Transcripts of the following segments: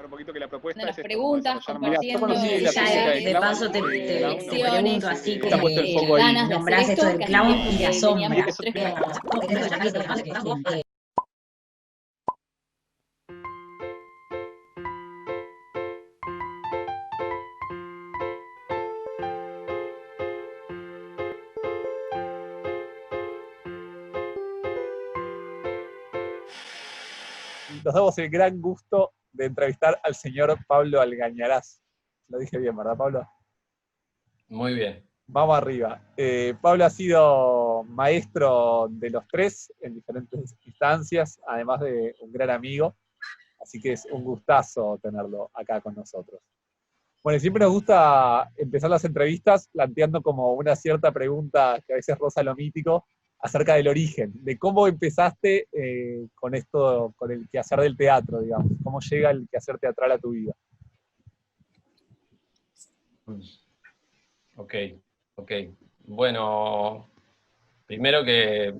un poquito que la propuesta las es preguntas, compartiendo. De paso te pregunto así como que ganas de hacer nombrás esto del clown y te asombra. Nos damos el gran gusto de entrevistar al señor Pablo Algañarás. Lo dije bien, ¿verdad, Pablo? Muy bien. Vamos arriba. Pablo ha sido maestro de los tres en diferentes instancias, además de un gran amigo, así que es un gustazo tenerlo acá con nosotros. Bueno, y siempre nos gusta empezar las entrevistas planteando como una cierta pregunta que a veces roza lo mítico, acerca del origen, de cómo empezaste con esto, con el quehacer del teatro, digamos. ¿Cómo llega el quehacer teatral a tu vida? Ok. Bueno, primero que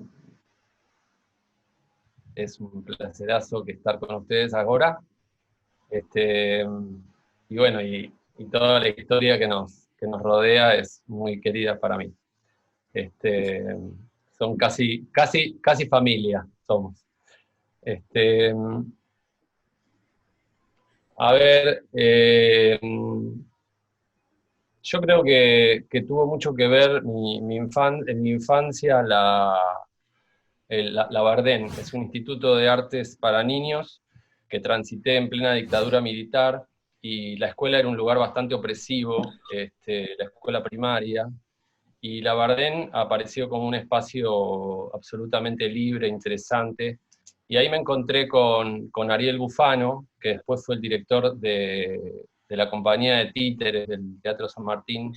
es un placerazo que estar con ustedes ahora. Y bueno, y toda la historia que nos rodea es muy querida para mí. Son casi familia, somos. A ver, yo creo que tuvo mucho que ver en mi infancia la Bardén, que es un instituto de artes para niños que transité en plena dictadura militar, y la escuela era un lugar bastante opresivo, la escuela primaria, y la Bardén apareció como un espacio absolutamente libre, interesante, y ahí me encontré con Ariel Bufano, que después fue el director de la compañía de títeres del Teatro San Martín.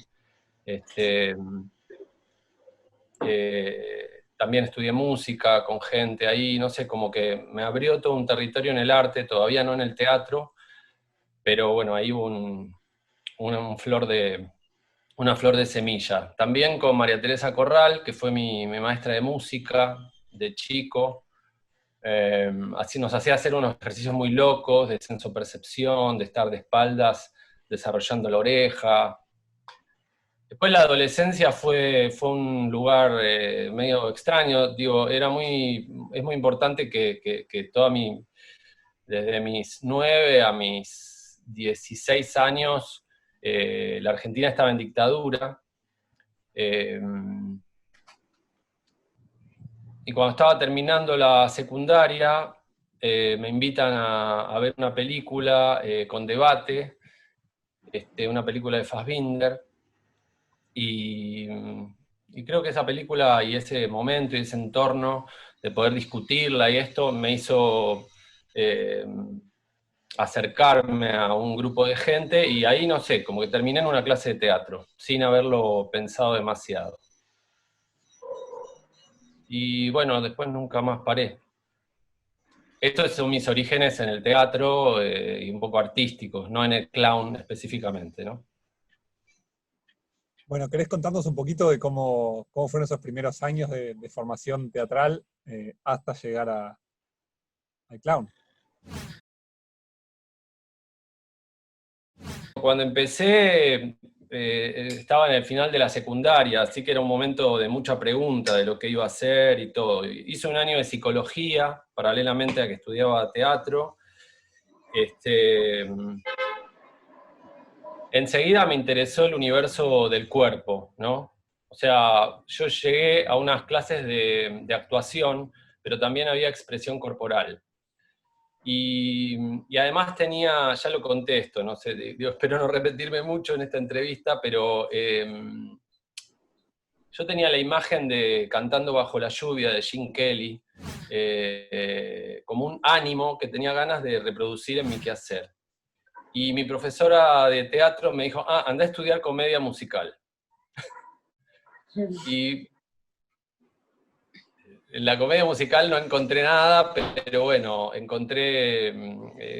También estudié música con gente ahí, no sé, como que me abrió todo un territorio en el arte, todavía no en el teatro, pero bueno, ahí hubo una flor de semilla. También con María Teresa Corral, que fue mi maestra de música de chico. Así nos hacía hacer unos ejercicios muy locos de sensopercepción, de estar de espaldas, desarrollando la oreja. Después la adolescencia fue un lugar medio extraño, digo, es muy importante que desde mis 9 a mis 16 años, la Argentina estaba en dictadura, y cuando estaba terminando la secundaria, me invitan a ver una película con debate, una película de Fassbinder, y creo que esa película y ese momento y ese entorno de poder discutirla y esto me hizo acercarme a un grupo de gente, y ahí, no sé, como que terminé en una clase de teatro, sin haberlo pensado demasiado. Y bueno, después nunca más paré. Estos son mis orígenes en el teatro y un poco artísticos, no en el clown específicamente, ¿no? Bueno, ¿querés contarnos un poquito de cómo fueron esos primeros años de formación teatral hasta llegar al clown? Cuando empecé, estaba en el final de la secundaria, así que era un momento de mucha pregunta de lo que iba a hacer y todo. Hice un año de psicología, paralelamente a que estudiaba teatro. Enseguida me interesó el universo del cuerpo, ¿no? O sea, yo llegué a unas clases de actuación, pero también había expresión corporal. Y además tenía, ya lo contesto, no sé, digo, espero no repetirme mucho en esta entrevista, pero yo tenía la imagen de Cantando bajo la lluvia de Gene Kelly, como un ánimo que tenía ganas de reproducir en mi quehacer. Y mi profesora de teatro me dijo, anda a estudiar comedia musical. Y en la comedia musical no encontré nada, pero bueno, encontré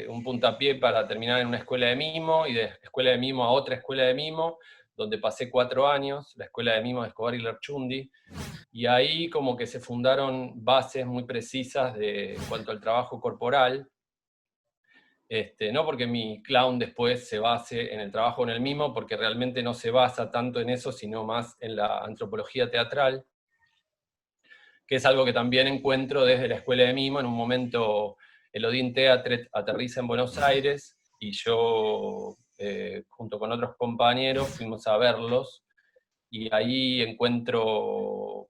un puntapié para terminar en una escuela de mimo, y de escuela de mimo a otra escuela de mimo, donde pasé 4 años, la escuela de mimo de Escobar y Lerchundi, y ahí como que se fundaron bases muy precisas en cuanto al trabajo corporal. No porque mi clown después se base en el trabajo en el mimo, porque realmente no se basa tanto en eso, sino más en la antropología teatral, que es algo que también encuentro desde la escuela de mimo. En un momento el Odin Theatre aterriza en Buenos Aires, y yo, junto con otros compañeros, fuimos a verlos, y ahí encuentro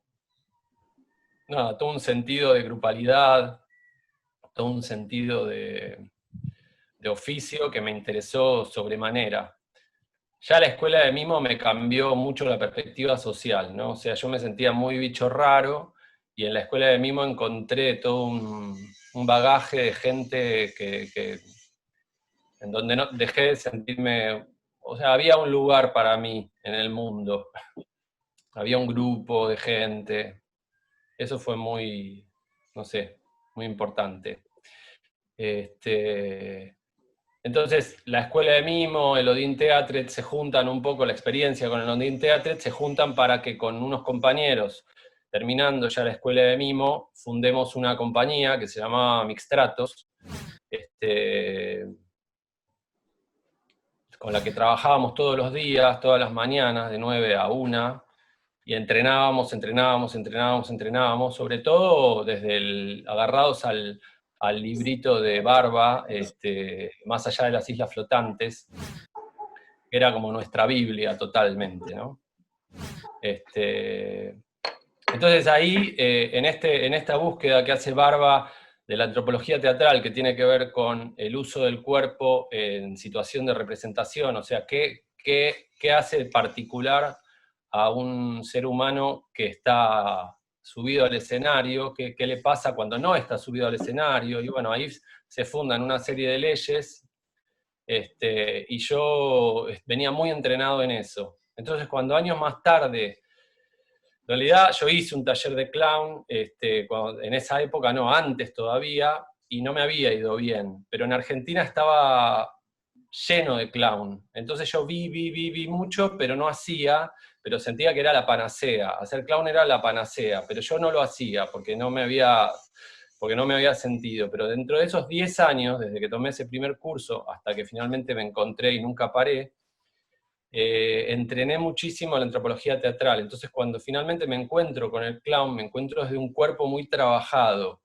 todo un sentido de grupalidad, todo un sentido de oficio que me interesó sobremanera. Ya la escuela de mimo me cambió mucho la perspectiva social, ¿no? O sea, yo me sentía muy bicho raro, y en la escuela de mimo encontré todo un bagaje de gente en donde no, dejé de sentirme, o sea, había un lugar para mí en el mundo, había un grupo de gente. Eso fue muy, no sé, muy importante. Entonces, la escuela de mimo, el Odin Theatre se juntan un poco, la experiencia con el Odin Theatre se juntan para que con unos compañeros, terminando ya la escuela de mimo, fundemos una compañía que se llamaba Mixtratos, con la que trabajábamos todos los días, todas las mañanas, de 9 a 1, y entrenábamos, sobre todo desde agarrados al librito de Barba, Más allá de las islas flotantes, que era como nuestra Biblia totalmente, ¿no? Entonces ahí, en esta búsqueda que hace Barba de la antropología teatral, que tiene que ver con el uso del cuerpo en situación de representación, o sea, qué hace particular a un ser humano que está subido al escenario, qué le pasa cuando no está subido al escenario, y bueno, ahí se fundan una serie de leyes, y yo venía muy entrenado en eso. Entonces, cuando años más tarde, en realidad yo hice un taller de clown, en esa época no, antes todavía, y no me había ido bien, pero en Argentina estaba lleno de clown. Entonces yo vi mucho, pero no hacía, pero sentía que era la panacea. Hacer clown era la panacea, pero yo no lo hacía porque no me había sentido. Pero dentro de esos 10 años, desde que tomé ese primer curso hasta que finalmente me encontré y nunca paré, entrené muchísimo la antropología teatral. Entonces, cuando finalmente me encuentro con el clown, me encuentro desde un cuerpo muy trabajado.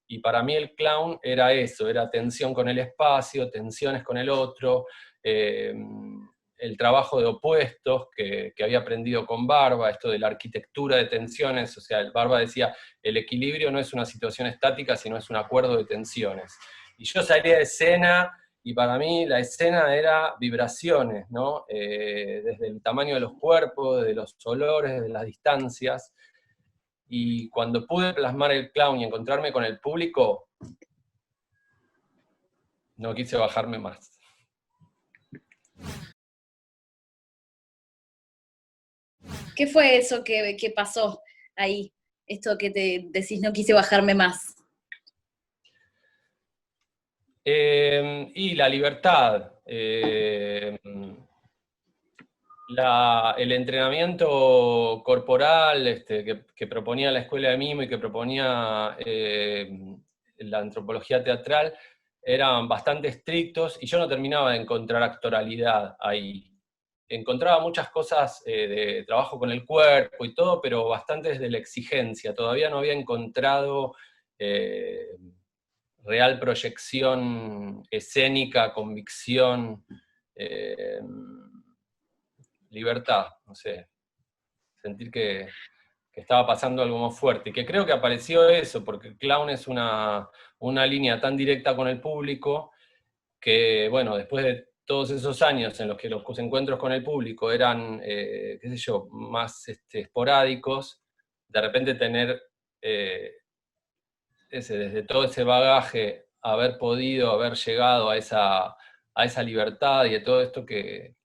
Y para mí el clown era eso, era tensión con el espacio, tensiones con el otro, el trabajo de opuestos que había aprendido con Barba, esto de la arquitectura de tensiones. O sea, el Barba decía, el equilibrio no es una situación estática, sino es un acuerdo de tensiones. Y yo salía de escena, y para mí la escena era vibraciones, ¿no? Desde el tamaño de los cuerpos, de los olores, de las distancias. Y cuando pude plasmar el clown y encontrarme con el público, no quise bajarme más. ¿Qué fue eso que pasó ahí? Esto que te decís, no quise bajarme más. Y la libertad. El entrenamiento corporal que proponía la escuela de mimo y que proponía la antropología teatral eran bastante estrictos, y yo no terminaba de encontrar actoralidad ahí. Encontraba muchas cosas de trabajo con el cuerpo y todo, pero bastante desde la exigencia. Todavía no había encontrado real proyección escénica, convicción, libertad, no sé, sentir que estaba pasando algo más fuerte, y que creo que apareció eso, porque el clown es una línea tan directa con el público, que bueno, después de todos esos años en los que los encuentros con el público eran, qué sé yo, más esporádicos, de repente tener desde todo ese bagaje, haber llegado a esa libertad y de todo esto que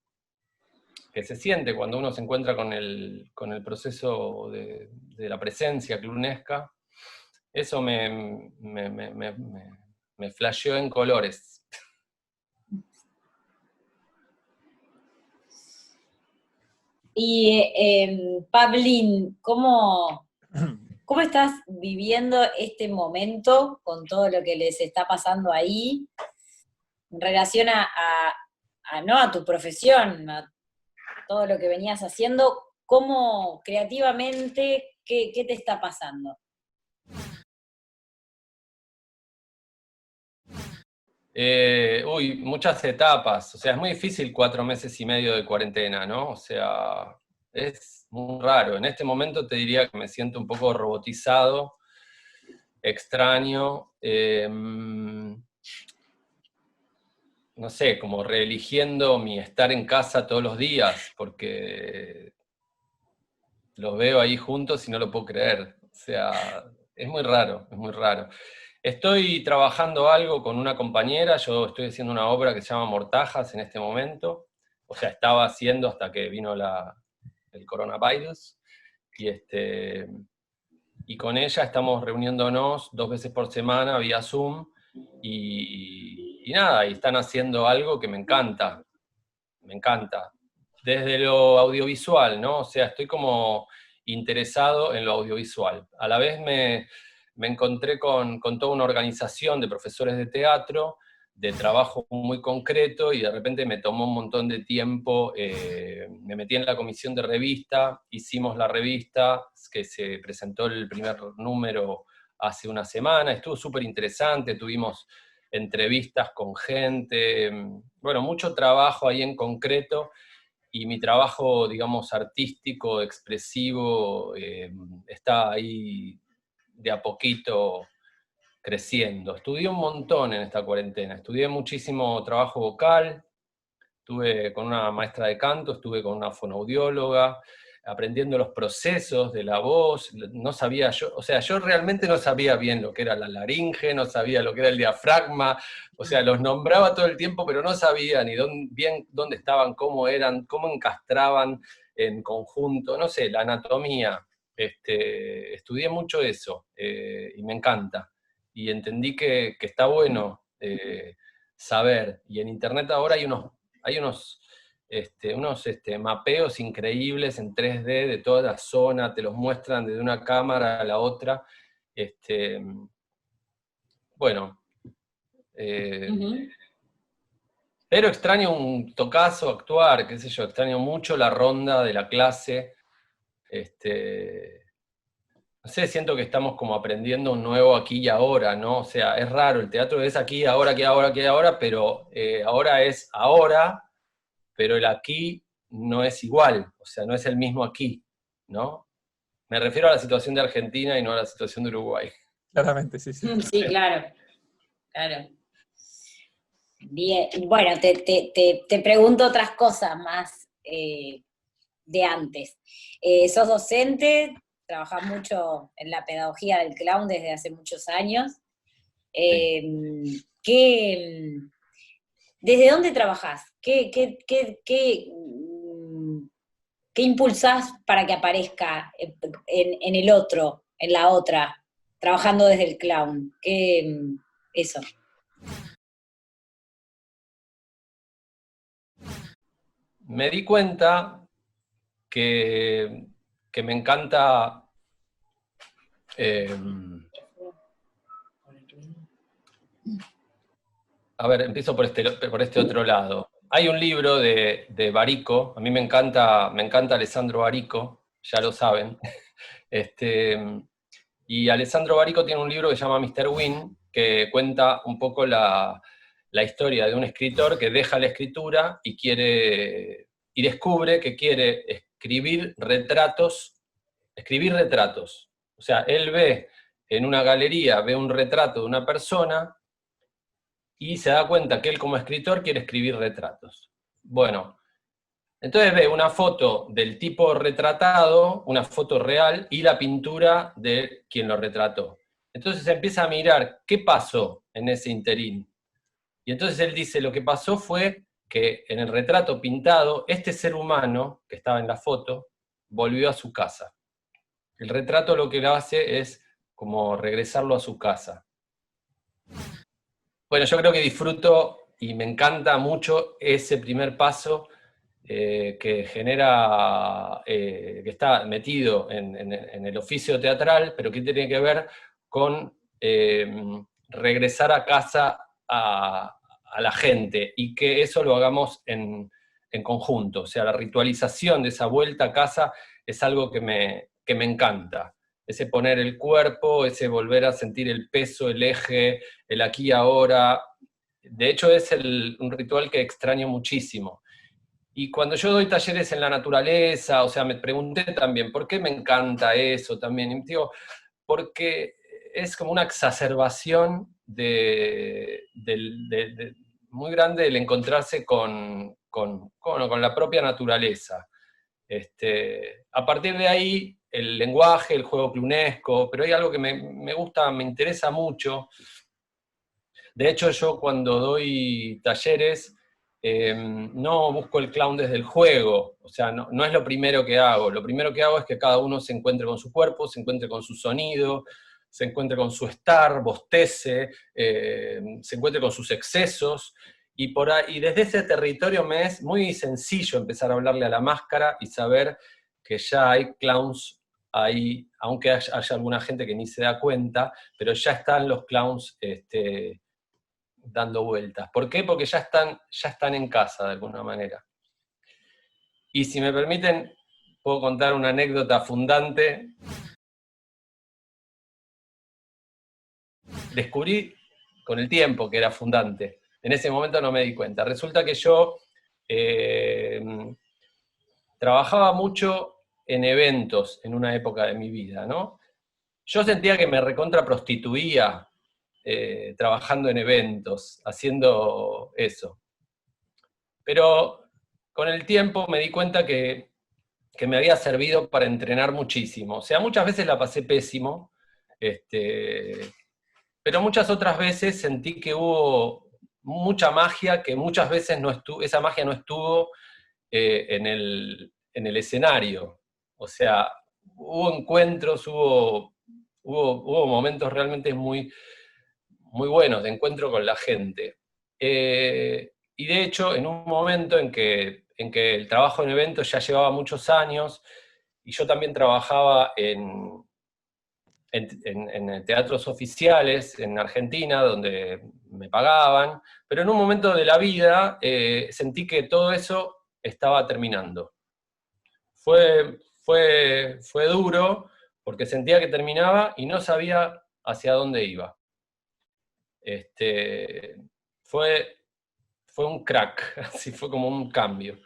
se siente cuando uno se encuentra con el proceso de la presencia clownesca, eso me flasheó en colores. Y Pablín, ¿cómo estás viviendo este momento con todo lo que les está pasando ahí? en relación no a tu profesión, a todo lo que venías haciendo, ¿cómo creativamente, qué te está pasando? Muchas etapas, o sea, es muy difícil 4 meses y medio de cuarentena, ¿no? O sea, es muy raro. En este momento te diría que me siento un poco robotizado, extraño, no sé, como reeligiendo mi estar en casa todos los días, porque los veo ahí juntos y no lo puedo creer. O sea, es muy raro, es muy raro. Estoy trabajando algo con una compañera, yo estoy haciendo una obra que se llama Mortajas en este momento, o sea, estaba haciendo hasta que vino el coronavirus, y con ella estamos reuniéndonos 2 veces por semana vía Zoom, y nada, y están haciendo algo que me encanta, desde lo audiovisual, ¿no? O sea, estoy como interesado en lo audiovisual. A la vez me encontré con toda una organización de profesores de teatro, de trabajo muy concreto, y de repente me tomó un montón de tiempo, me metí en la comisión de revista, hicimos la revista, que se presentó el primer número hace una semana, estuvo súper interesante, tuvimos entrevistas con gente, bueno, mucho trabajo ahí en concreto, y mi trabajo, digamos, artístico, expresivo, está ahí de a poquito creciendo. Estudié un montón en esta cuarentena, estudié muchísimo trabajo vocal, estuve con una maestra de canto, estuve con una fonoaudióloga, aprendiendo los procesos de la voz, no sabía yo, o sea, yo realmente no sabía bien lo que era la laringe, no sabía lo que era el diafragma, o sea, los nombraba todo el tiempo, pero no sabía ni bien dónde estaban, cómo eran, cómo encastraban en conjunto, no sé, la anatomía. Estudié mucho eso, y me encanta. Y entendí que está bueno saber. Y en internet ahora hay unos mapeos increíbles en 3D de toda la zona, te los muestran desde una cámara a la otra. Bueno, pero extraño un tocazo, actuar, qué sé yo, extraño mucho la ronda de la clase. No sé, siento que estamos como aprendiendo un nuevo aquí y ahora, ¿no? O sea, es raro, el teatro es aquí, ahora, aquí, ahora, aquí, ahora, pero ahora es ahora, pero el aquí no es igual, o sea, no es el mismo aquí, ¿no? Me refiero a la situación de Argentina y no a la situación de Uruguay. Claramente, sí, sí. Sí, claro, claro. Bien, bueno, te pregunto otras cosas más de antes. Sos docente, trabajás mucho en la pedagogía del clown desde hace muchos años. ¿Desde dónde trabajás? ¿Qué impulsás para que aparezca en el otro, en la otra, trabajando desde el clown? Eso. Me di cuenta que me encanta a ver, empiezo por este otro lado. Hay un libro de Barico, a mí me encanta Alessandro Barico, ya lo saben. Y Alessandro Barico tiene un libro que se llama Mr. Win, que cuenta un poco la historia de un escritor que deja la escritura y descubre que quiere escribir retratos. O sea, él ve en una galería, ve un retrato de una persona y se da cuenta que él como escritor quiere escribir retratos. Bueno, entonces ve una foto del tipo retratado, una foto real, y la pintura de quien lo retrató. Entonces empieza a mirar qué pasó en ese interín. Y entonces él dice, lo que pasó fue que en el retrato pintado, este ser humano que estaba en la foto, volvió a su casa. El retrato lo que le hace es como regresarlo a su casa. Bueno, yo creo que disfruto y me encanta mucho ese primer paso que genera, que está metido en el oficio teatral, pero que tiene que ver con regresar a casa a a la gente, y que eso lo hagamos en conjunto. O sea, la ritualización de esa vuelta a casa es algo que me encanta. Ese poner el cuerpo, ese volver a sentir el peso, el eje, el aquí y ahora. De hecho, es un ritual que extraño muchísimo. Y cuando yo doy talleres en la naturaleza, o sea, me pregunté también, ¿por qué me encanta eso también? Y digo, porque es como una exacerbación muy grande el encontrarse con la propia naturaleza. A partir de ahí, el lenguaje, el juego clunesco, pero hay algo que me gusta, me interesa mucho. De hecho, yo cuando doy talleres, no busco el clown desde el juego, o sea, no es lo primero que hago. Lo primero que hago es que cada uno se encuentre con su cuerpo, se encuentre con su sonido, se encuentre con su estar, bostece, se encuentre con sus excesos, y desde ese territorio me es muy sencillo empezar a hablarle a la máscara y saber que ya hay clowns ahí, aunque haya alguna gente que ni se da cuenta, pero ya están los clowns dando vueltas. ¿Por qué? Porque ya están en casa de alguna manera. Y si me permiten, puedo contar una anécdota fundante. Descubrí con el tiempo que era fundante. En ese momento no me di cuenta. Resulta que yo trabajaba mucho en eventos en una época de mi vida, ¿no? Yo sentía que me recontra prostituía trabajando en eventos, haciendo eso. Pero con el tiempo me di cuenta que me había servido para entrenar muchísimo. O sea, muchas veces la pasé pésimo, pero muchas otras veces sentí que hubo mucha magia, que muchas veces esa magia no estuvo en el escenario. O sea, hubo encuentros, hubo momentos realmente muy, muy buenos de encuentro con la gente. Y de hecho, en un momento en que el trabajo en eventos ya llevaba muchos años, y yo también trabajaba en teatros oficiales en Argentina, donde me pagaban, pero en un momento de la vida sentí que todo eso estaba terminando. Fue duro, porque sentía que terminaba y no sabía hacia dónde iba. Fue un crack, así fue como un cambio.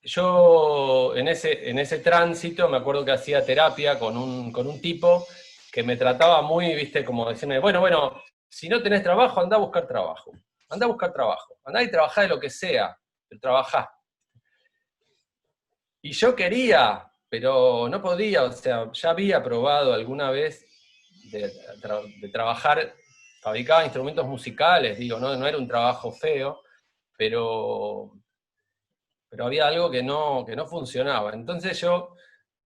Yo en ese tránsito me acuerdo que hacía terapia con un tipo que me trataba muy, viste, como decirme, bueno, si no tenés trabajo, andá a buscar trabajo. Andá a buscar trabajo. Andá y trabajá de lo que sea, pero trabajá. Y yo quería, pero no podía, o sea, ya había probado alguna vez de trabajar, fabricaba instrumentos musicales, digo, no era un trabajo feo, pero había algo que no funcionaba. Entonces yo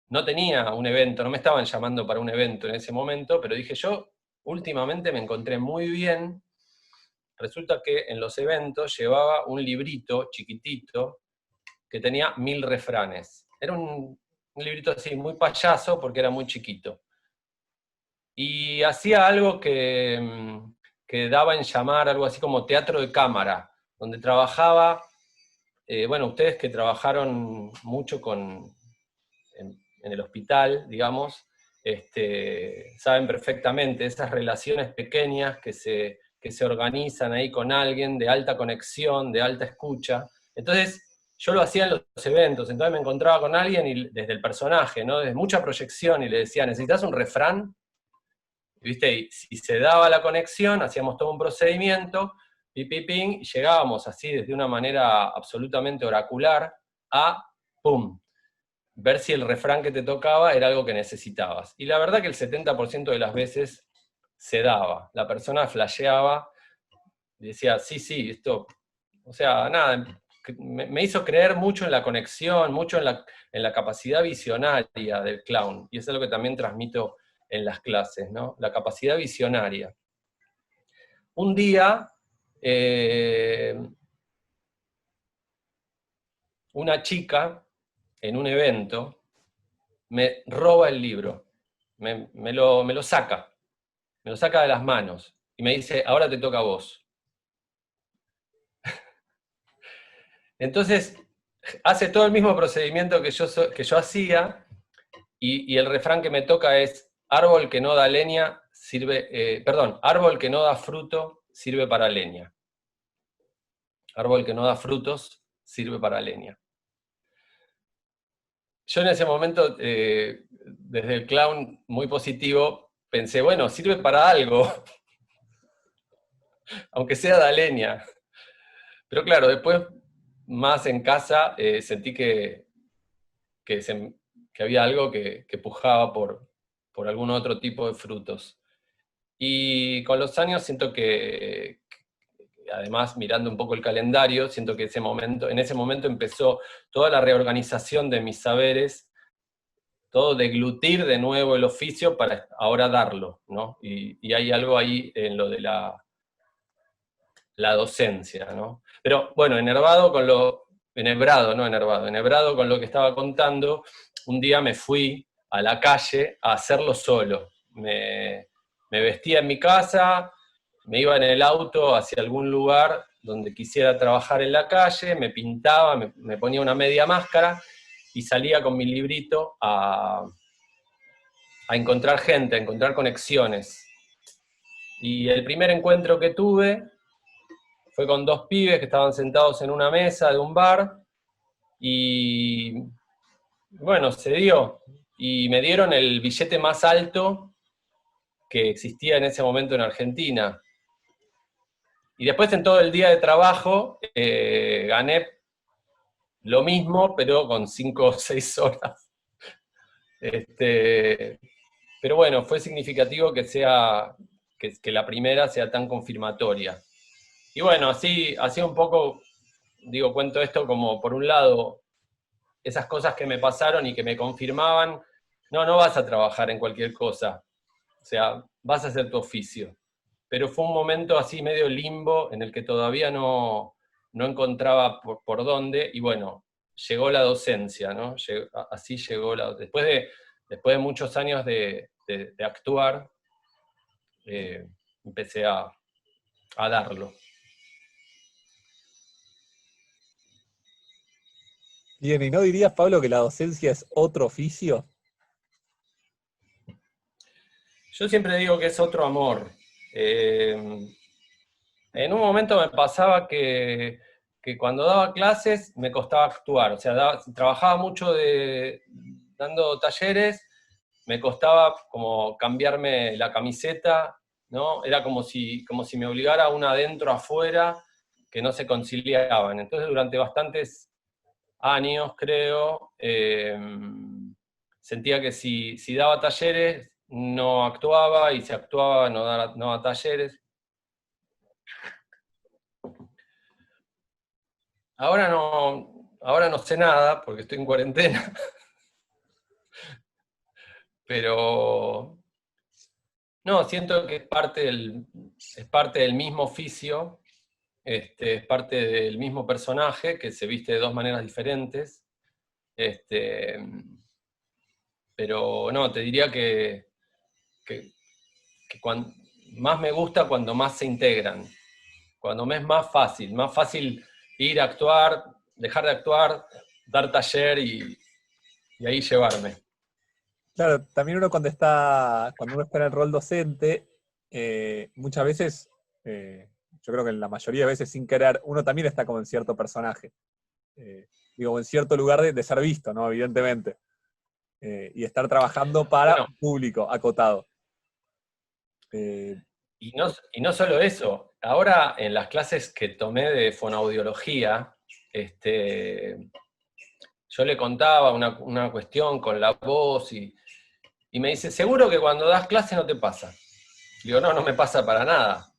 no tenía un evento, no me estaban llamando para un evento en ese momento, pero dije, yo últimamente me encontré muy bien. Resulta que en los eventos llevaba un librito chiquitito que tenía 1000 refranes. Era un librito así, muy payaso, porque era muy chiquito. Y hacía algo que daba en llamar algo así como teatro de cámara, donde trabajaba, bueno, ustedes que trabajaron mucho en el hospital, digamos, saben perfectamente esas relaciones pequeñas que se organizan ahí con alguien de alta conexión, de alta escucha. Entonces, yo lo hacía en los eventos, entonces me encontraba con alguien y desde el personaje, ¿no? Desde mucha proyección, y le decía, ¿necesitas un refrán? ¿Viste? Y si se daba la conexión, hacíamos todo un procedimiento, y llegábamos así desde una manera absolutamente oracular a, ¡pum!, ver si el refrán que te tocaba era algo que necesitabas. Y la verdad que el 70% de las veces se daba. La persona flasheaba y decía, sí, esto, o sea, nada, me hizo creer mucho en la conexión, mucho en la capacidad visionaria del clown. Y eso es lo que también transmito en las clases, ¿no? La capacidad visionaria. Un día, una chica, en un evento, me roba el libro, me lo saca de las manos, y me dice, ahora te toca a vos. Entonces, hace todo el mismo procedimiento que yo hacía, y el refrán que me toca es, árbol que no da leña sirve, árbol que no da fruto sirve para leña. Árbol que no da frutos sirve para leña. Yo en ese momento, desde el clown muy positivo, pensé, bueno, sirve para algo, aunque sea da leña. Pero claro, después, más en casa, sentí que había algo que pujaba por algún otro tipo de frutos. Y con los años siento que además mirando un poco el calendario, siento que en ese momento empezó toda la reorganización de mis saberes, todo deglutir de nuevo el oficio para ahora darlo, ¿no? Y hay algo ahí en lo de la docencia, ¿no? Pero bueno, enhebrado con lo que estaba contando, un día me fui a la calle a hacerlo solo. Me vestía en mi casa, me iba en el auto hacia algún lugar donde quisiera trabajar en la calle, me pintaba, me ponía una media máscara y salía con mi librito a encontrar gente, a encontrar conexiones. Y el primer encuentro que tuve fue con 2 pibes que estaban sentados en una mesa de un bar, y bueno, se dio. Y me dieron el billete más alto que existía en ese momento en Argentina. Y después en todo el día de trabajo gané lo mismo, pero con 5 o 6 horas. Pero bueno, fue significativo que la primera sea tan confirmatoria. Y bueno, así un poco, cuento esto como, por un lado, esas cosas que me pasaron y que me confirmaban, no vas a trabajar en cualquier cosa, o sea, vas a hacer tu oficio. Pero fue un momento así medio limbo, en el que todavía no encontraba por dónde, y bueno, llegó la docencia, ¿no? Así llegó después de muchos años de actuar, empecé a darlo. Bien, ¿y no dirías, Pablo, que la docencia es otro oficio? Yo siempre digo que es otro amor. En un momento me pasaba que cuando daba clases me costaba actuar, o sea, trabajaba mucho dando talleres, me costaba como cambiarme la camiseta, ¿no? Era como si me obligara un adentro afuera que no se conciliaban. Entonces durante bastantes años, creo, sentía que si daba talleres no actuaba, y si actuaba no daba talleres. Ahora no sé nada, porque estoy en cuarentena, pero no, siento que es parte del mismo oficio, es parte del mismo personaje, que se viste de 2 maneras diferentes, pero no, te diría que más me gusta cuando más se integran, cuando me es más fácil ir a actuar, dejar de actuar, dar taller y ahí llevarme. Claro, también uno cuando uno está en el rol docente, muchas veces, yo creo que en la mayoría de veces sin querer, uno también está como en cierto personaje. En cierto lugar de ser visto, ¿no? Evidentemente. Y estar trabajando para un público acotado. Y no solo eso, ahora en las clases que tomé de fonoaudiología, yo le contaba una cuestión con la voz y me dice, seguro que cuando das clase no te pasa. Digo, no me pasa para nada.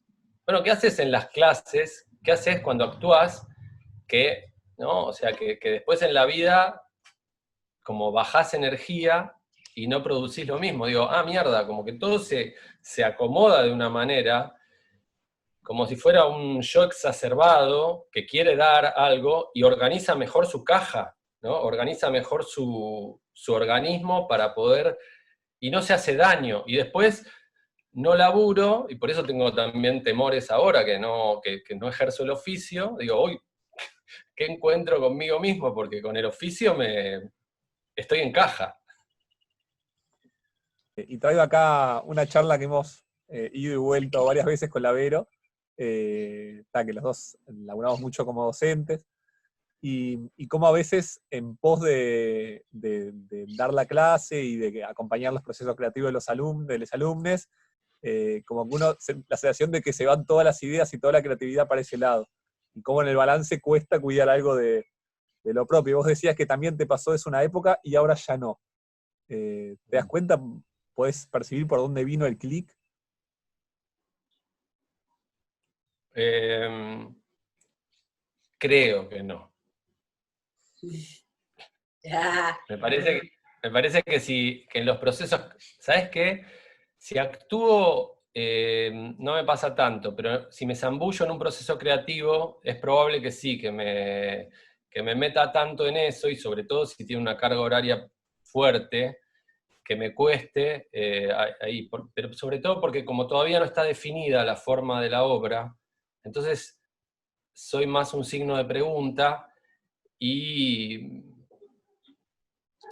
Bueno, ¿qué haces en las clases? ¿Qué haces cuando actúas? ¿No? O sea, que después en la vida, como bajás energía y no producís lo mismo. Digo, mierda, como que todo se acomoda de una manera, como si fuera un yo exacerbado que quiere dar algo y organiza mejor su caja, ¿no? Organiza mejor su organismo para poder, y no se hace daño. Y después no laburo, y por eso tengo también temores ahora que no ejerzo el oficio. Digo, uy, qué encuentro conmigo mismo, porque con el oficio estoy en caja. Y traigo acá una charla que hemos ido y vuelto varias veces con la Vero, que los dos laburamos mucho como docentes, y cómo a veces en pos de dar la clase y de acompañar los procesos creativos de los alumnos, como que la sensación de que se van todas las ideas y toda la creatividad para ese lado, y cómo en el balance cuesta cuidar algo de lo propio. Vos decías que también te pasó eso una época y ahora ya no. ¿Te das cuenta? ¿Podés percibir por dónde vino el clic? Creo que no. Ah, Me parece que en los procesos, ¿sabes qué? Si actúo, no me pasa tanto, pero si me zambullo en un proceso creativo, es probable que sí, que me meta tanto en eso, y sobre todo si tiene una carga horaria fuerte, que me cueste ahí, pero sobre todo porque como todavía no está definida la forma de la obra, entonces soy más un signo de pregunta y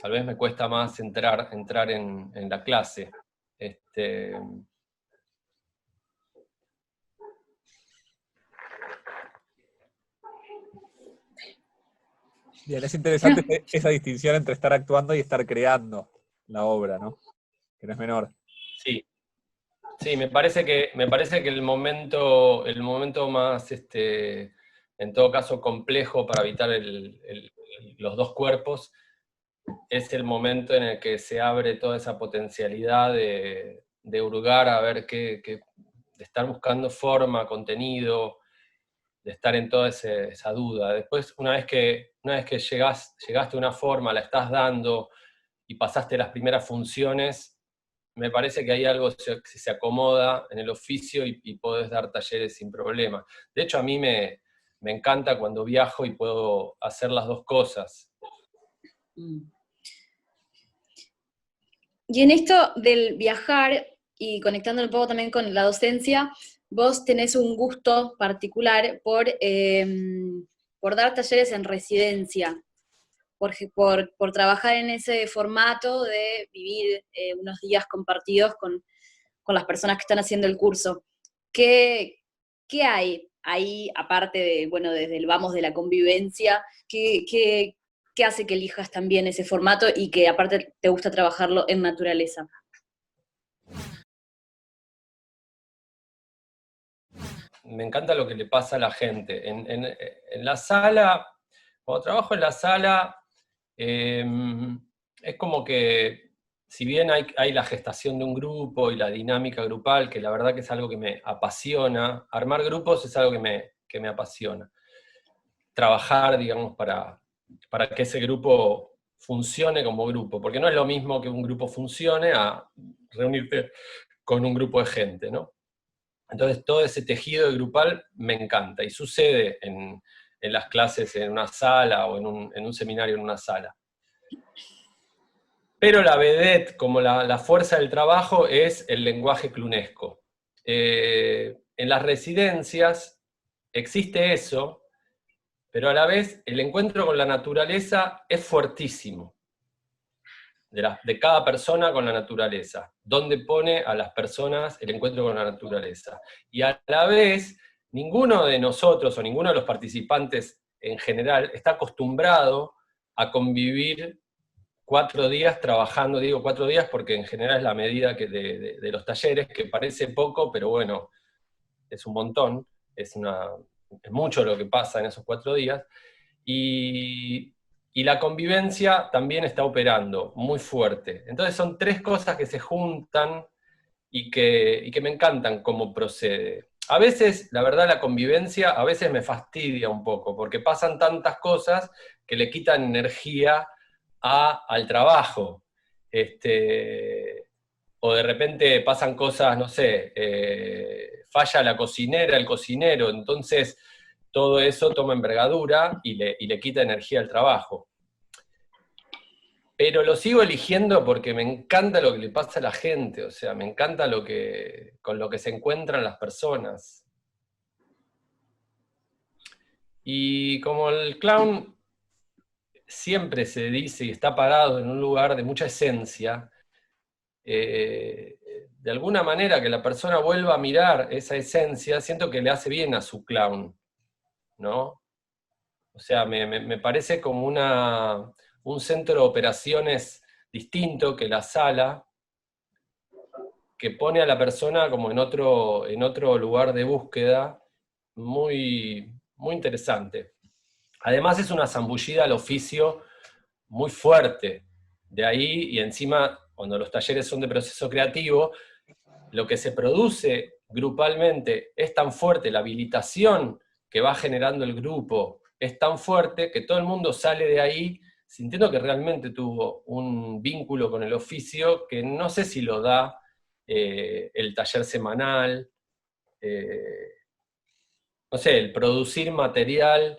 tal vez me cuesta más entrar en la clase. Bien, es interesante esa distinción entre estar actuando y estar creando la obra, ¿no? Que no es menor. Sí, sí, me parece que el momento más, en todo caso, complejo para evitar los dos cuerpos, es el momento en el que se abre toda esa potencialidad de hurgar a ver de estar buscando forma, contenido, de estar en toda esa duda. Después, una vez que llegaste a una forma, la estás dando y pasaste las primeras funciones, me parece que hay algo que se acomoda en el oficio y podés dar talleres sin problema. De hecho, a mí me encanta cuando viajo y puedo hacer las dos cosas. Y en esto del viajar, y conectándolo un poco también con la docencia, vos tenés un gusto particular por dar talleres en residencia, por trabajar en ese formato de vivir unos días compartidos con las personas que están haciendo el curso. ¿Qué hay ahí, aparte de, bueno, desde el vamos de la convivencia? ¿Qué hace que elijas también ese formato y que aparte te gusta trabajarlo en naturaleza? Me encanta lo que le pasa a la gente. En la sala, cuando trabajo en la sala, es como que, si bien hay la gestación de un grupo y la dinámica grupal, que la verdad que es algo que me apasiona, armar grupos es algo que me apasiona. Trabajar, digamos, para que ese grupo funcione como grupo, porque no es lo mismo que un grupo funcione a reunirte con un grupo de gente, ¿no? Entonces todo ese tejido grupal me encanta, y sucede en las clases en una sala o en un seminario en una sala. Pero la vedette, como la fuerza del trabajo, es el lenguaje clunesco. En las residencias existe eso, pero a la vez el encuentro con la naturaleza es fuertísimo, de cada persona con la naturaleza, donde pone a las personas el encuentro con la naturaleza. Y a la vez, ninguno de nosotros o ninguno de los participantes en general está acostumbrado a convivir 4 días trabajando. Digo 4 días porque en general es la medida de los talleres, que parece poco, pero bueno, es un montón, es mucho lo que pasa en esos 4 días, y la convivencia también está operando muy fuerte. Entonces son 3 cosas que se juntan y que me encantan cómo procede. A veces, la verdad, la convivencia a veces me fastidia un poco, porque pasan tantas cosas que le quitan energía al trabajo. O de repente pasan cosas, no sé, falla la cocinera, el cocinero, entonces todo eso toma envergadura y le quita energía al trabajo. Pero lo sigo eligiendo porque me encanta lo que le pasa a la gente, o sea, me encanta con lo que se encuentran las personas. Y como el clown siempre se dice y está parado en un lugar de mucha esencia, de alguna manera que la persona vuelva a mirar esa esencia, siento que le hace bien a su clown, ¿no? O sea, me parece como un centro de operaciones distinto que la sala, que pone a la persona como en otro lugar de búsqueda muy, muy interesante. Además es una zambullida al oficio muy fuerte. De ahí, y encima, cuando los talleres son de proceso creativo, lo que se produce grupalmente es tan fuerte, la habilitación que va generando el grupo es tan fuerte que todo el mundo sale de ahí sintiendo que realmente tuvo un vínculo con el oficio que no sé si lo da el taller semanal, no sé, el producir material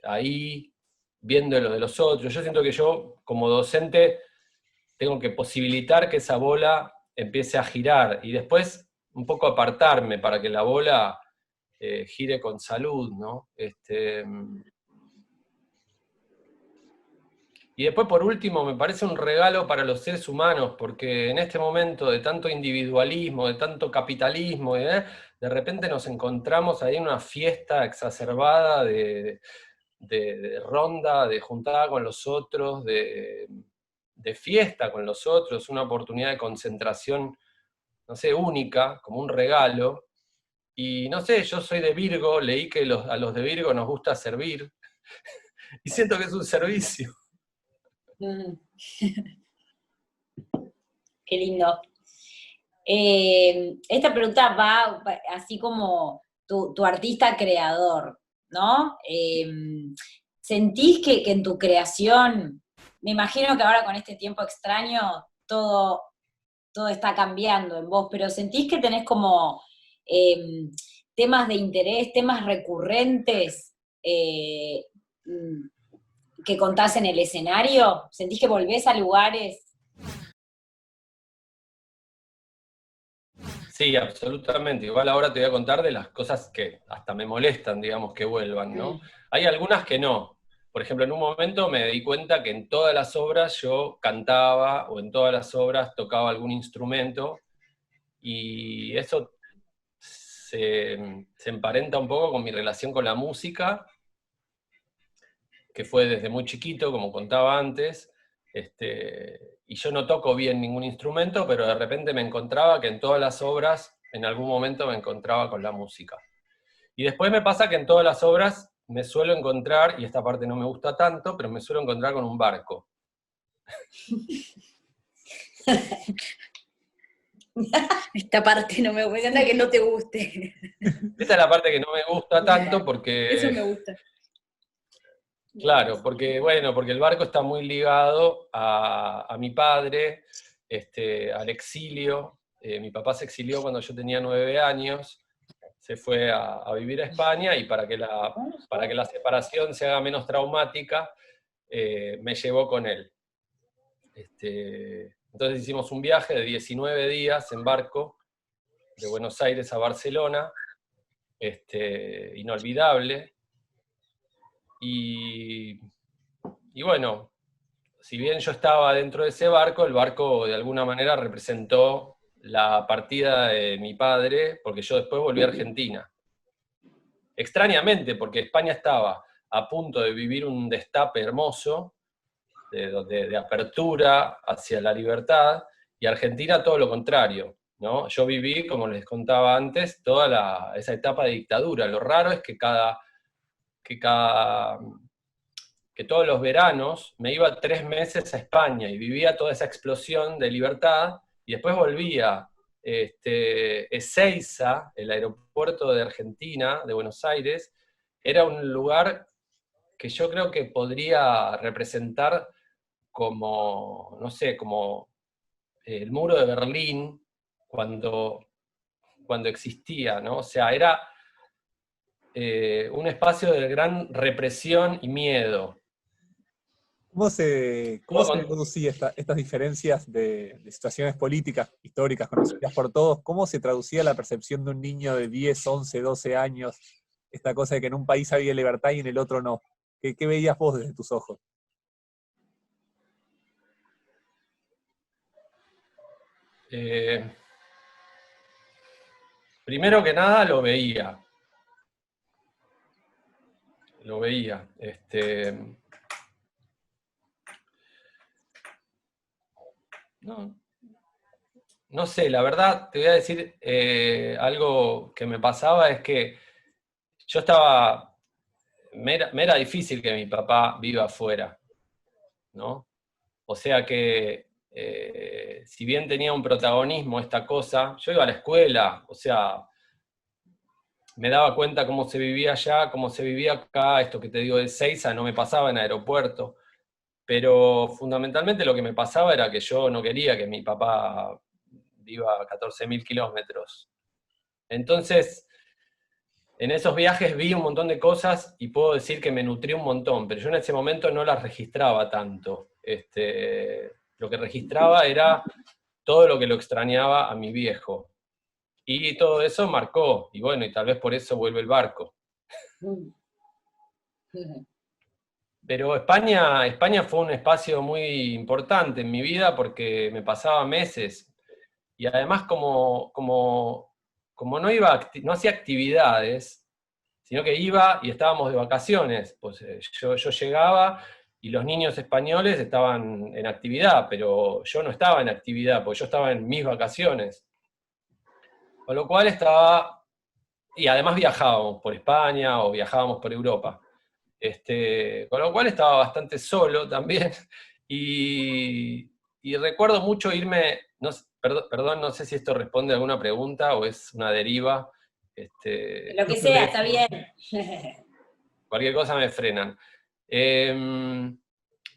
ahí, viendo lo de los otros. Yo siento que yo, como docente, tengo que posibilitar que esa bola empiece a girar y después un poco apartarme para que la bola gire con salud, ¿no? Y después, por último, me parece un regalo para los seres humanos, porque en este momento de tanto individualismo, de tanto capitalismo, de repente nos encontramos ahí en una fiesta exacerbada de ronda, de juntada con los otros, de fiesta con los otros, una oportunidad de concentración, no sé, única, como un regalo. Y no sé, yo soy de Virgo, leí que a los de Virgo nos gusta servir, y siento que es un servicio. Mm. Qué lindo. Esta pregunta va así como tu artista creador, ¿no? ¿Sentís que en tu creación, me imagino que ahora con este tiempo extraño, todo está cambiando en vos, pero sentís que tenés como temas de interés, temas recurrentes que contás en el escenario? ¿Sentís que volvés a lugares? Sí, absolutamente. Igual ahora te voy a contar de las cosas que hasta me molestan, digamos, que vuelvan, ¿no? Hay algunas que no. Por ejemplo, en un momento me di cuenta que en todas las obras yo cantaba o en todas las obras tocaba algún instrumento y eso se emparenta un poco con mi relación con la música, que fue desde muy chiquito, como contaba antes, y yo no toco bien ningún instrumento, pero de repente me encontraba que en todas las obras, en algún momento me encontraba con la música. Y después me pasa que en todas las obras me suelo encontrar, y esta parte no me gusta tanto, pero me suelo encontrar con un barco. Esta parte no me encanta que no te guste. Esta es la parte que no me gusta tanto porque... Eso me gusta. Claro, porque, bueno, porque el barco está muy ligado a mi padre, al exilio. Mi papá se exilió cuando yo tenía 9 años, se fue a vivir a España y para que la separación se haga menos traumática, me llevó con él. Entonces hicimos un viaje de 19 días en barco, de Buenos Aires a Barcelona, inolvidable. Y bueno, si bien yo estaba dentro de ese barco, el barco de alguna manera representó la partida de mi padre, porque yo después volví a Argentina. Extrañamente, porque España estaba a punto de vivir un destape hermoso, de apertura hacia la libertad, y Argentina todo lo contrario, ¿no? Yo viví, como les contaba antes, toda esa etapa de dictadura. Lo raro es que todos los veranos me iba 3 meses a España y vivía toda esa explosión de libertad, y después volvía. Ezeiza, el aeropuerto de Argentina, de Buenos Aires, era un lugar que yo creo que podría representar como, no sé, como el muro de Berlín cuando existía, ¿no? O sea, era un espacio de gran represión y miedo. ¿Cómo se producía estas diferencias de situaciones políticas, históricas, conocidas por todos? ¿Cómo se traducía la percepción de un niño de 10, 11, 12 años esta cosa de que en un país había libertad y en el otro no. ¿Qué veías vos desde tus ojos? Primero que nada lo veía. Lo veía. No sé, la verdad, te voy a decir algo que me pasaba es que yo estaba, me era difícil que mi papá viva afuera, ¿no? O sea que, si bien tenía un protagonismo esta cosa, yo iba a la escuela, o sea, me daba cuenta cómo se vivía allá, cómo se vivía acá, esto que te digo de Ezeiza no me pasaba en aeropuerto, pero fundamentalmente lo que me pasaba era que yo no quería que mi papá viva a 14.000 kilómetros. Entonces, en esos viajes vi un montón de cosas y puedo decir que me nutrí un montón, pero yo en ese momento no las registraba tanto. Lo que registraba era todo lo que lo extrañaba a mi viejo. Y todo eso marcó, y bueno, y tal vez por eso vuelve el barco. Pero España fue un espacio muy importante en mi vida porque me pasaba meses. Y además como no hacía actividades, sino que iba y estábamos de vacaciones. Pues yo llegaba y los niños españoles estaban en actividad, pero yo no estaba en actividad, porque yo estaba en mis vacaciones. Con lo cual y además viajábamos por España o viajábamos por Europa. Con lo cual estaba bastante solo también. Y recuerdo mucho irme, perdón, no sé si esto responde a alguna pregunta o es una deriva. Lo que sea, está bien. Cualquier cosa me frenan.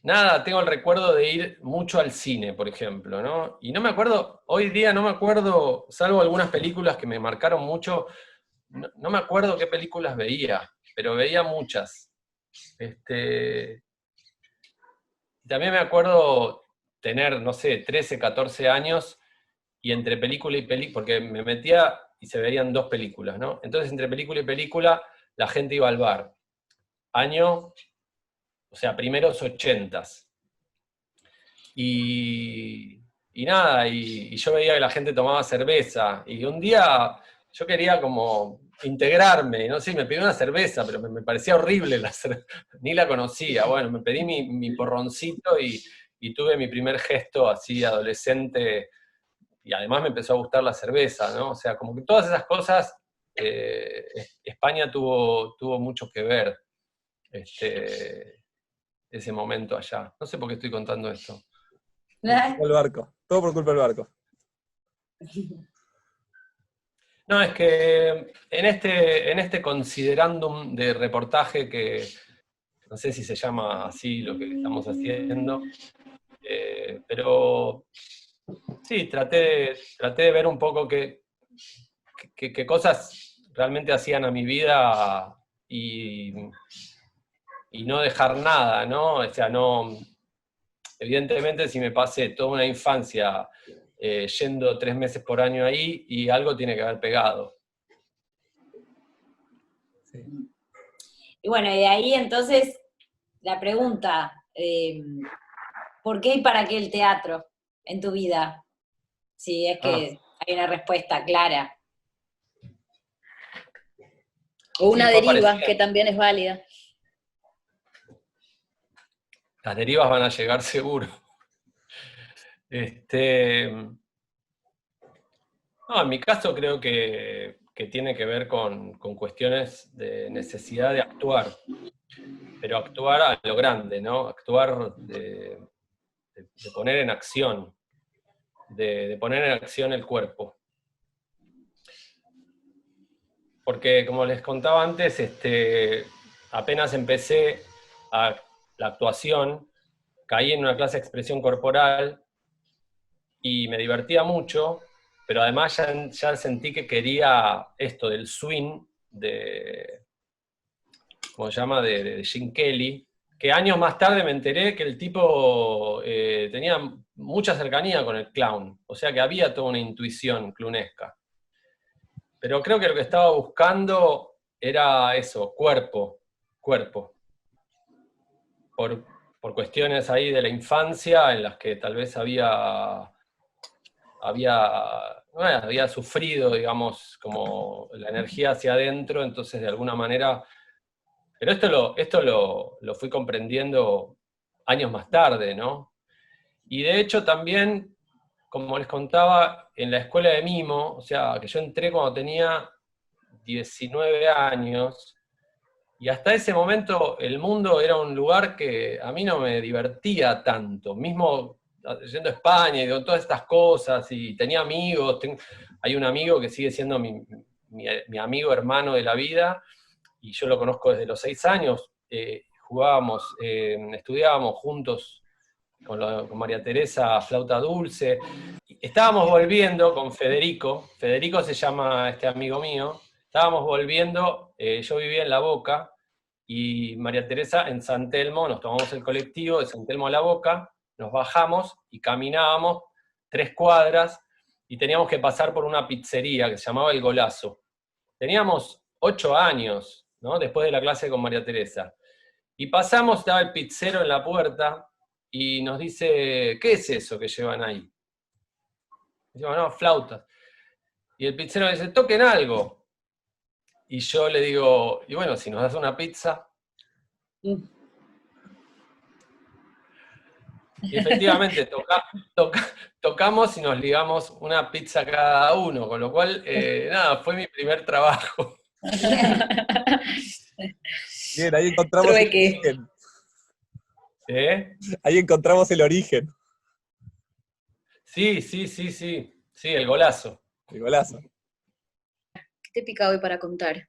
Nada, tengo el recuerdo de ir mucho al cine, por ejemplo, ¿no? Y no me acuerdo, hoy día no me acuerdo, salvo algunas películas que me marcaron mucho, no me acuerdo qué películas veía, pero veía muchas. También me acuerdo tener, no sé, 13, 14 años, y entre película y película, porque me metía y se veían 2 películas, ¿no? Entonces, entre película y película, la gente iba al bar. Año, o sea, primeros 80s. Y nada, y yo veía que la gente tomaba cerveza, y un día yo quería como integrarme, no sé, me pedí una cerveza, pero me parecía horrible la cerveza, ni la conocía. Bueno, me pedí mi porroncito y tuve mi primer gesto así adolescente, y además me empezó a gustar la cerveza, ¿no? O sea, como que todas esas cosas, España tuvo mucho que ver, ese momento allá. No sé por qué estoy contando esto. El barco, todo por culpa del barco. No, es que en este considerándum de reportaje, que no sé si se llama así lo que estamos haciendo, pero sí, traté de ver un poco qué cosas realmente hacían a mi vida y no dejar nada, ¿no? O sea, no, evidentemente si me pasé toda una infancia yendo 3 meses por año ahí, y algo tiene que haber pegado. Sí. Y bueno, y de ahí entonces la pregunta, ¿por qué y para qué el teatro en tu vida? Si es que hay una respuesta clara. O una Sí, fue deriva, parecido. que también es válida. Las derivas van a llegar seguro. No, en mi caso creo que tiene que ver con cuestiones de necesidad de actuar, pero actuar a lo grande, ¿no? Actuar de poner en acción, de poner en acción el cuerpo. Porque, como les contaba antes, apenas empecé la actuación, caí en una clase de expresión corporal y me divertía mucho, pero además ya sentí que quería esto del swing, ¿cómo se llama?, de Gene Kelly, que años más tarde me enteré que el tipo tenía mucha cercanía con el clown, o sea que había toda una intuición clownesca. Pero creo que lo que estaba buscando era eso, cuerpo. Por cuestiones ahí de la infancia en las que tal vez había sufrido, digamos, como la energía hacia adentro, entonces de alguna manera... Pero esto lo fui comprendiendo años más tarde, ¿no? Y de hecho también, como les contaba, en la escuela de mimo, o sea, que yo entré cuando tenía 19 años, y hasta ese momento el mundo era un lugar que a mí no me divertía tanto, mismo yendo a España y con todas estas cosas, y tenía amigos, hay un amigo que sigue siendo mi amigo hermano de la vida, y yo lo conozco desde los 6 años, jugábamos, estudiábamos juntos con María Teresa flauta dulce, estábamos volviendo con Federico se llama este amigo mío, estábamos volviendo, yo vivía en La Boca, y María Teresa en San Telmo, nos tomamos el colectivo de San Telmo a La Boca, nos bajamos y caminábamos 3 cuadras, y teníamos que pasar por una pizzería que se llamaba El Golazo. Teníamos 8 años, ¿no? Después de la clase con María Teresa. Y pasamos, estaba el pizzero en la puerta, y nos dice, ¿qué es eso que llevan ahí? Decimos, no, flautas. Y el pizzero dice, toquen algo. Y yo le digo, y bueno, si nos das una pizza. Y efectivamente tocamos y nos ligamos una pizza cada uno, con lo cual, nada, fue mi primer trabajo. Bien, ahí encontramos el origen. Ahí encontramos el origen. Sí, el golazo. El golazo. ¿Qué te pica hoy para contar?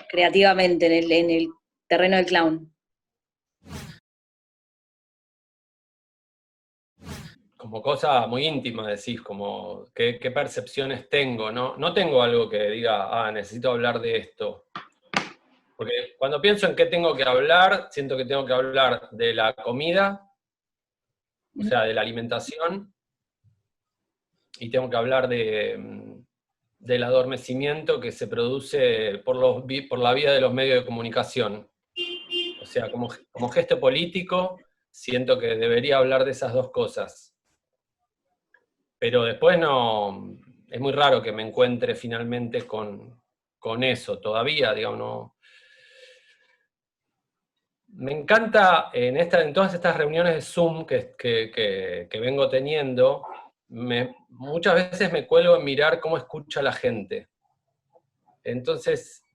Creativamente, en el terreno del clown. Como cosa muy íntima, decís, como qué percepciones tengo, ¿no? No tengo algo que diga, necesito hablar de esto. Porque cuando pienso en qué tengo que hablar, siento que tengo que hablar de la comida, o sea, de la alimentación, y tengo que hablar del adormecimiento que se produce por la vía de los medios de comunicación. O sea, como gesto político, siento que debería hablar de esas dos cosas. Pero después no, es muy raro que me encuentre finalmente con eso, todavía, digamos, no. Me encanta en todas estas reuniones de Zoom que vengo teniendo, muchas veces me cuelgo en mirar cómo escucha la gente. Entonces,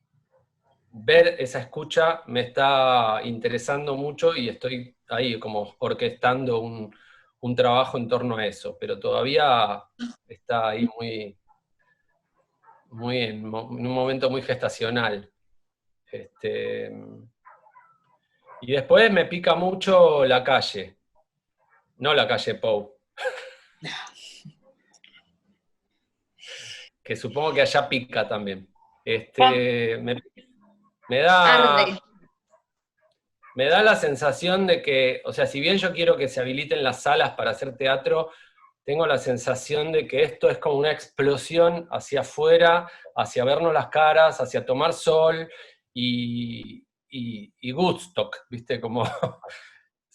ver esa escucha me está interesando mucho y estoy ahí como orquestando un trabajo en torno a eso, pero todavía está ahí en un momento muy gestacional. Y después me pica mucho la calle, no la calle Pou. Que supongo que allá pica también. Me da la sensación de que, o sea, si bien yo quiero que se habiliten las salas para hacer teatro, tengo la sensación de que esto es como una explosión hacia afuera, hacia vernos las caras, hacia tomar sol y Woodstock, ¿viste? Como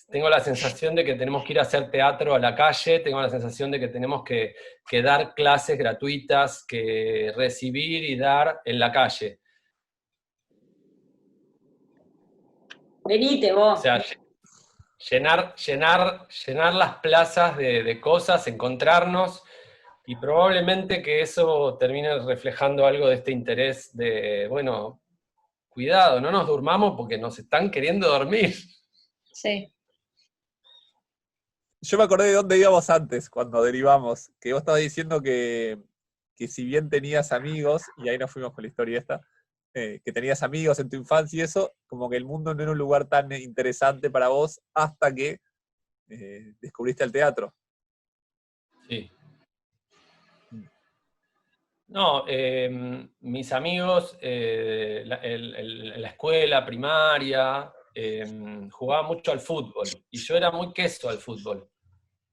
tengo la sensación de que tenemos que ir a hacer teatro a la calle, tengo la sensación de que tenemos que dar clases gratuitas, que recibir y dar en la calle. Venite vos. O sea, llenar las plazas de cosas, encontrarnos, y probablemente que eso termine reflejando algo de este interés de, bueno, cuidado, no nos durmamos porque nos están queriendo dormir. Sí. Yo me acordé de dónde íbamos antes, cuando derivamos, que vos estabas diciendo que si bien tenías amigos, y ahí nos fuimos con la historia esta, que tenías amigos en tu infancia y eso, como que el mundo no era un lugar tan interesante para vos hasta que descubriste el teatro. Sí. No, mis amigos, la escuela primaria, jugaban mucho al fútbol, y yo era muy queso al fútbol.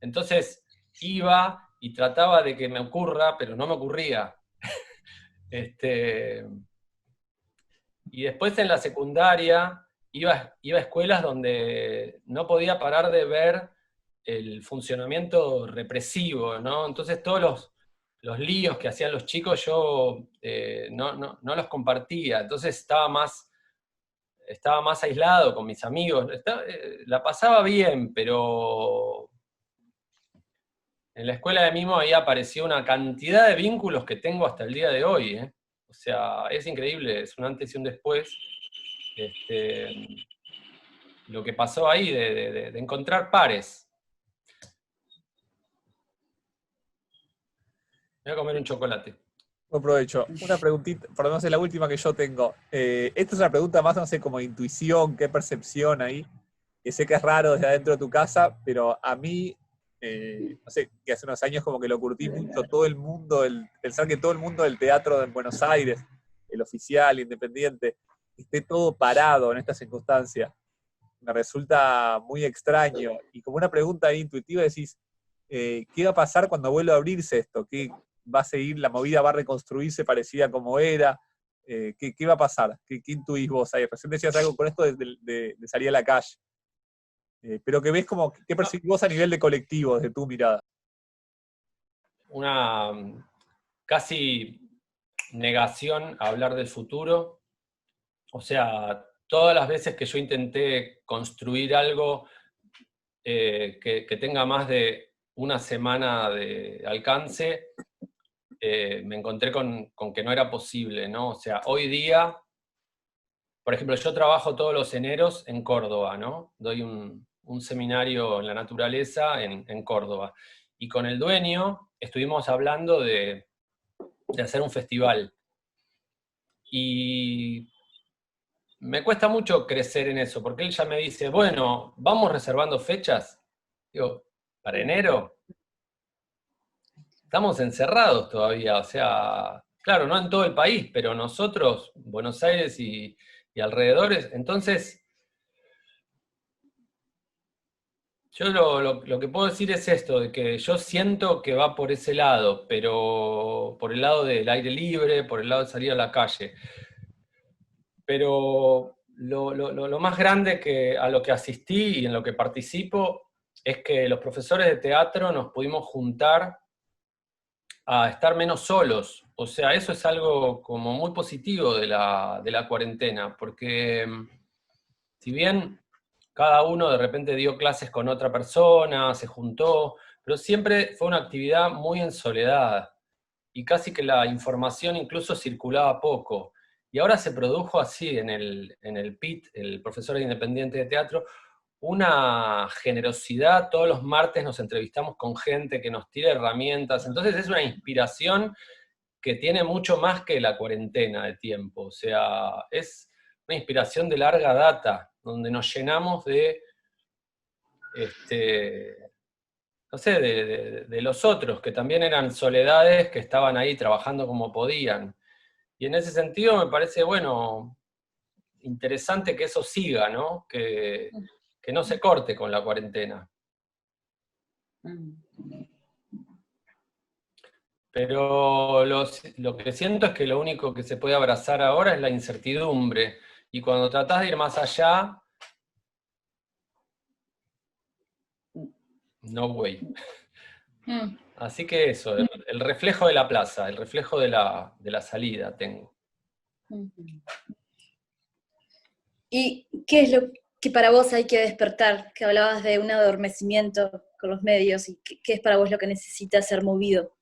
Entonces iba y trataba de que me ocurra, pero no me ocurría. Y después en la secundaria iba a escuelas donde no podía parar de ver el funcionamiento represivo, ¿no? Entonces todos los líos que hacían los chicos yo no los compartía, entonces estaba más aislado con mis amigos, la pasaba bien, pero en la escuela de mimo ahí apareció una cantidad de vínculos que tengo hasta el día de hoy, ¿eh? O sea, es increíble, es un antes y un después. Lo que pasó ahí de encontrar pares. Voy a comer un chocolate. Buen provecho. Una preguntita, perdón, es la última que yo tengo. Esta es una pregunta más, no sé, como intuición, qué percepción ahí. Que sé que es raro desde adentro de tu casa, pero a mí, no sé, que hace unos años como que lo curtí mucho, todo el mundo, pensar que todo el mundo del teatro en Buenos Aires, el oficial, independiente, esté todo parado en estas circunstancias, me resulta muy extraño. Y como una pregunta ahí intuitiva decís, ¿qué va a pasar cuando vuelva a abrirse esto? ¿Qué va a seguir, la movida va a reconstruirse parecida como era? ¿Qué va a pasar? ¿Qué intuís vos ahí? Recién decías algo con esto de salir a la calle. Pero que ves como, ¿qué percibís vos a nivel de colectivo, desde tu mirada? Una casi negación a hablar del futuro. O sea, todas las veces que yo intenté construir algo que tenga más de una semana de alcance, me encontré con que no era posible, ¿no? O sea, hoy día, por ejemplo, yo trabajo todos los eneros en Córdoba, ¿no? Doy un seminario en la naturaleza en Córdoba. Y con el dueño estuvimos hablando de hacer un festival. Y me cuesta mucho crecer en eso, porque él ya me dice, bueno, ¿vamos reservando fechas? Digo, ¿para enero? Estamos encerrados todavía, o sea, claro, no en todo el país, pero nosotros, Buenos Aires y alrededores, entonces, yo lo que puedo decir es esto, de que yo siento que va por ese lado, pero por el lado del aire libre, por el lado de salir a la calle. Pero lo más grande a lo que asistí y en lo que participo es que los profesores de teatro nos pudimos juntar a estar menos solos. O sea, eso es algo como muy positivo de la cuarentena, porque si bien cada uno de repente dio clases con otra persona, se juntó, pero siempre fue una actividad muy en soledad y casi que la información incluso circulaba poco. Y ahora se produjo así en el PIT, el profesor independiente de teatro, una generosidad. Todos los martes nos entrevistamos con gente que nos tira herramientas. Entonces es una inspiración que tiene mucho más que la cuarentena de tiempo. O sea, es una inspiración de larga data, donde nos llenamos de, no sé, de los otros, que también eran soledades, que estaban ahí trabajando como podían. Y en ese sentido me parece, bueno, interesante que eso siga, ¿no? Que no se corte con la cuarentena. Pero lo que siento es que lo único que se puede abrazar ahora es la incertidumbre. Y cuando tratás de ir más allá, no way. Así que eso, el reflejo de la plaza, el reflejo de la salida tengo. ¿Y qué es lo que para vos hay que despertar? Que hablabas de un adormecimiento con los medios, y qué es para vos lo que necesita ser movido.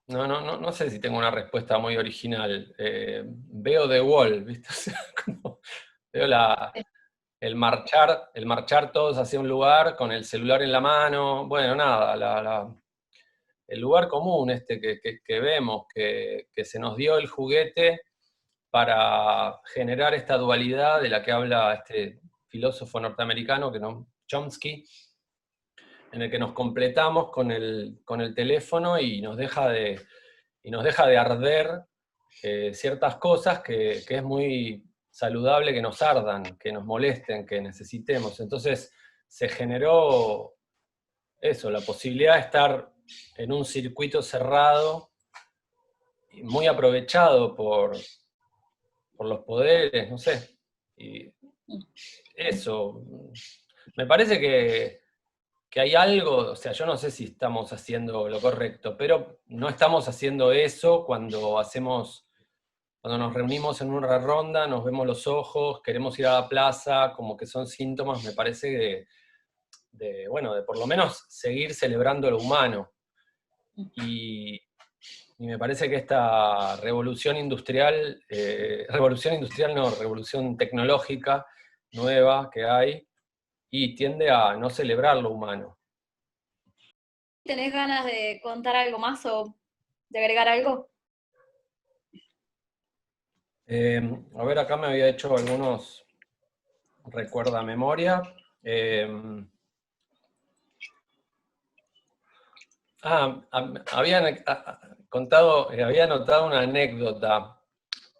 No sé si tengo una respuesta muy original. Veo The Wall, ¿viste? O sea, veo el marchar todos hacia un lugar con el celular en la mano. Bueno, nada, el lugar común que vemos, que se nos dio el juguete para generar esta dualidad de la que habla este filósofo norteamericano, Chomsky, en el que nos completamos con el teléfono y nos deja de arder ciertas cosas que es muy saludable que nos ardan, que nos molesten, que necesitemos. Entonces se generó eso, la posibilidad de estar en un circuito cerrado, muy aprovechado por por los poderes, no sé. Y eso, me parece que hay algo, o sea, yo no sé si estamos haciendo lo correcto, pero no estamos haciendo eso cuando nos reunimos en una ronda, nos vemos los ojos, queremos ir a la plaza, como que son síntomas, me parece, de por lo menos seguir celebrando lo humano. Y me parece que esta revolución industrial no, revolución tecnológica nueva que hay, y tiende a no celebrar lo humano. ¿Tenés ganas de contar algo más o de agregar algo? A ver, acá me había hecho algunos recuerda memoria. Había había anotado una anécdota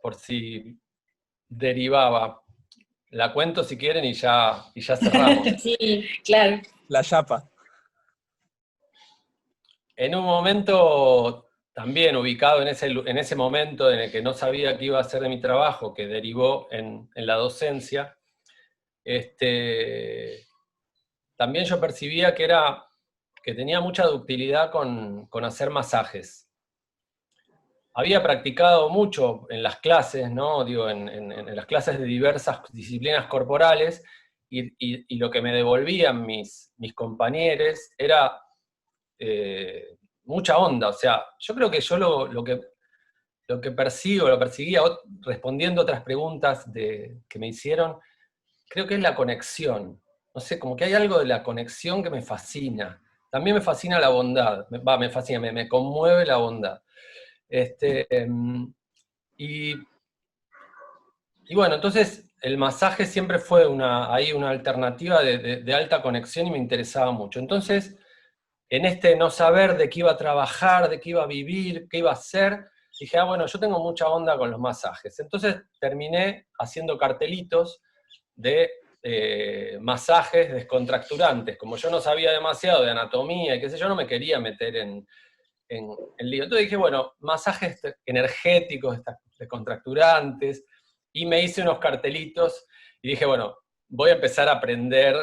por si derivaba. La cuento si quieren y ya cerramos. Sí, claro. La chapa. En un momento, también ubicado en ese momento en el que no sabía qué iba a hacer de mi trabajo, que derivó en la docencia, también yo percibía que tenía mucha ductilidad con hacer masajes. Había practicado mucho en las clases, ¿no? Digo, en las clases de diversas disciplinas corporales, y lo que me devolvían mis compañeros era mucha onda. O sea, yo creo que yo lo que percibía respondiendo otras preguntas que me hicieron, creo que es la conexión. No sé, como que hay algo de la conexión que me fascina. También me fascina la bondad, me fascina, me conmueve la bondad. Y bueno, entonces el masaje siempre fue una alternativa de alta conexión y me interesaba mucho. Entonces, en no saber de qué iba a trabajar, de qué iba a vivir, qué iba a hacer, dije, bueno, yo tengo mucha onda con los masajes. Entonces terminé haciendo cartelitos de masajes descontracturantes. Como yo no sabía demasiado de anatomía y qué sé yo, no me quería meter en lío. Entonces dije, bueno, masajes energéticos, descontracturantes, y me hice unos cartelitos y dije, bueno, voy a empezar a aprender.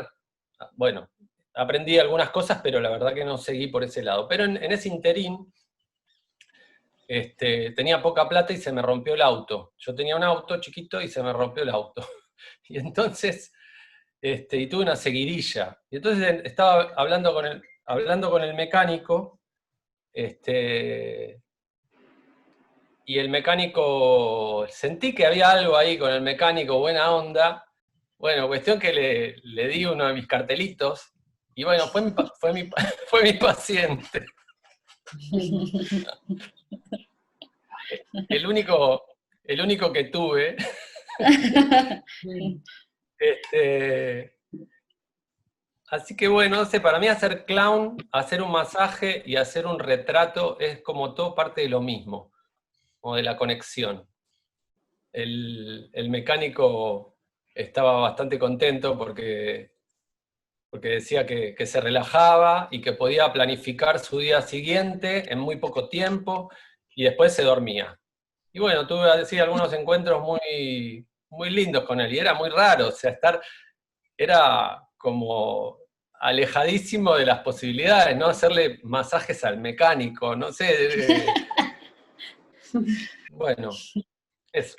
Bueno, aprendí algunas cosas, pero la verdad que no seguí por ese lado. Pero en ese interín, tenía poca plata y se me rompió el auto. Yo tenía un auto chiquito y se me rompió el auto. Y entonces, y tuve una seguidilla. Y entonces estaba hablando con el mecánico, y el mecánico, sentí que había algo ahí con el mecánico, buena onda. Bueno, cuestión que le di uno de mis cartelitos, y bueno, fue mi paciente. El único que tuve. Así que bueno, no sé, para mí hacer clown, hacer un masaje y hacer un retrato es como todo parte de lo mismo, o de la conexión. El mecánico estaba bastante contento porque decía que se relajaba y que podía planificar su día siguiente en muy poco tiempo, y después se dormía. Y bueno, tuve así algunos encuentros muy, muy lindos con él, y era muy raro, o sea, era como alejadísimo de las posibilidades, ¿no? Hacerle masajes al mecánico, no sé. Bueno, eso.